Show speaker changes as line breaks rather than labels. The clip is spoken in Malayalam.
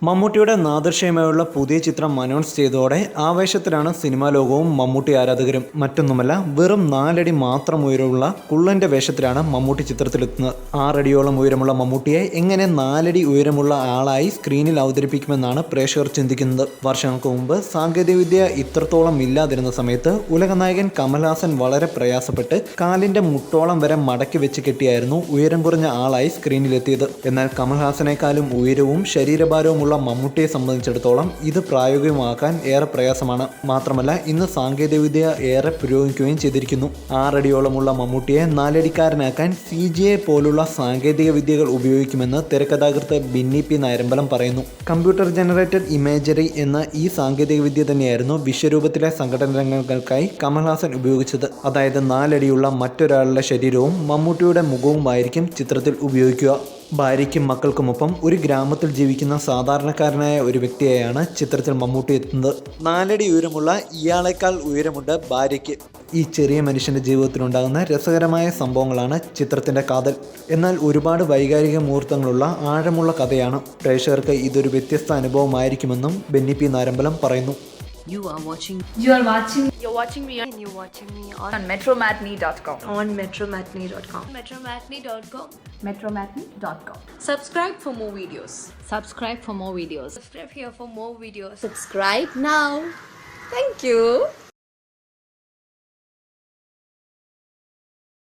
മമ്മൂട്ടിയുടെ നാദൃശ്യമായുള്ള പുതിയ ചിത്രം അനൗൺസ് ചെയ്തതോടെ ആവേശത്തിലാണ് സിനിമാ ലോകവും മമ്മൂട്ടി ആരാധകരും. മറ്റൊന്നുമല്ല, വെറും 4 അടി മാത്രം ഉയരമുള്ള കുള്ളന്റെ വേഷത്തിലാണ് മമ്മൂട്ടി ചിത്രത്തിലെത്തുന്നത്. 6 അടിയോളം ഉയരമുള്ള മമ്മൂട്ടിയെ എങ്ങനെ 4 അടി ഉയരമുള്ള ആളായി സ്ക്രീനിൽ അവതരിപ്പിക്കുമെന്നാണ് പ്രേക്ഷകർ ചിന്തിക്കുന്നത്. വർഷങ്ങൾക്ക് മുമ്പ് സാങ്കേതികവിദ്യ ഇത്രത്തോളം ഇല്ലാതിരുന്ന സമയത്ത് ഉലകനായകൻ കമൽഹാസൻ വളരെ പ്രയാസപ്പെട്ട് കാലിന്റെ മുട്ടോളം വരെ മടക്കി വെച്ച് കെട്ടിയായിരുന്നു ഉയരം കുറഞ്ഞ ആളായി സ്ക്രീനിലെത്തിയത്. എന്നാൽ കമൽഹാസനേക്കാളും ഉയരവും ശരീരഭാരവും മമ്മൂട്ടിയെ സംബന്ധിച്ചിടത്തോളം ഇത് പ്രായോഗികമാക്കാൻ ഏറെ പ്രയാസമാണ്. മാത്രമല്ല, ഇന്ന് സാങ്കേതികവിദ്യ ഏറെ പുരോഗമിക്കുകയും ചെയ്തിരിക്കുന്നു. 6 അടിയോളമുള്ള മമ്മൂട്ടിയെ 4 അടിക്കാരനാക്കാൻ CGI പോലുള്ള സാങ്കേതിക വിദ്യകൾ ഉപയോഗിക്കുമെന്ന് തിരക്കഥാകൃത്ത് ബിന്നി പി നായരമ്പലം പറയുന്നു. കമ്പ്യൂട്ടർ ജനറേറ്റഡ് ഇമേജറി എന്ന ഈ സാങ്കേതിക വിദ്യ തന്നെയായിരുന്നു വിശ്വരൂപത്തിലെ സംഘടന രംഗങ്ങൾക്കായി കമൽഹാസൻ ഉപയോഗിച്ചത്. അതായത് 4 അടിയുള്ള മറ്റൊരാളുടെ ശരീരവും മമ്മൂട്ടിയുടെ മുഖവുമായിരിക്കും ചിത്രത്തിൽ ഉപയോഗിക്കുക. ഭാര്യയ്ക്കും മക്കൾക്കുമൊപ്പം ഒരു ഗ്രാമത്തിൽ ജീവിക്കുന്ന സാധാരണക്കാരനായ ഒരു വ്യക്തിയെയാണ് ചിത്രത്തിൽ മമ്മൂട്ടി എത്തുന്നത്. 4 അടി ഉയരമുള്ള ഇയാളെക്കാൾ ഉയരമുണ്ട് ഭാര്യയ്ക്ക്. ഈ ചെറിയ മനുഷ്യൻ്റെ ജീവിതത്തിലുണ്ടാകുന്ന രസകരമായ സംഭവങ്ങളാണ് ചിത്രത്തിൻ്റെ കാതൽ. എന്നാൽ ഒരുപാട് വൈകാരിക മുഹൂർത്തങ്ങളുള്ള ആഴമുള്ള കഥയാണ്. പ്രേക്ഷകർക്ക് ഇതൊരു വ്യത്യസ്ത അനുഭവമായിരിക്കുമെന്നും ബെന്നി പി നാരമ്പലം പറയുന്നു.
You're watching
me on
metromatney.com.
on metromatney.com.
metromatney.com.
Subscribe for more videos.
Subscribe for more videos.
Subscribe here for more videos.
Subscribe now. Thank you.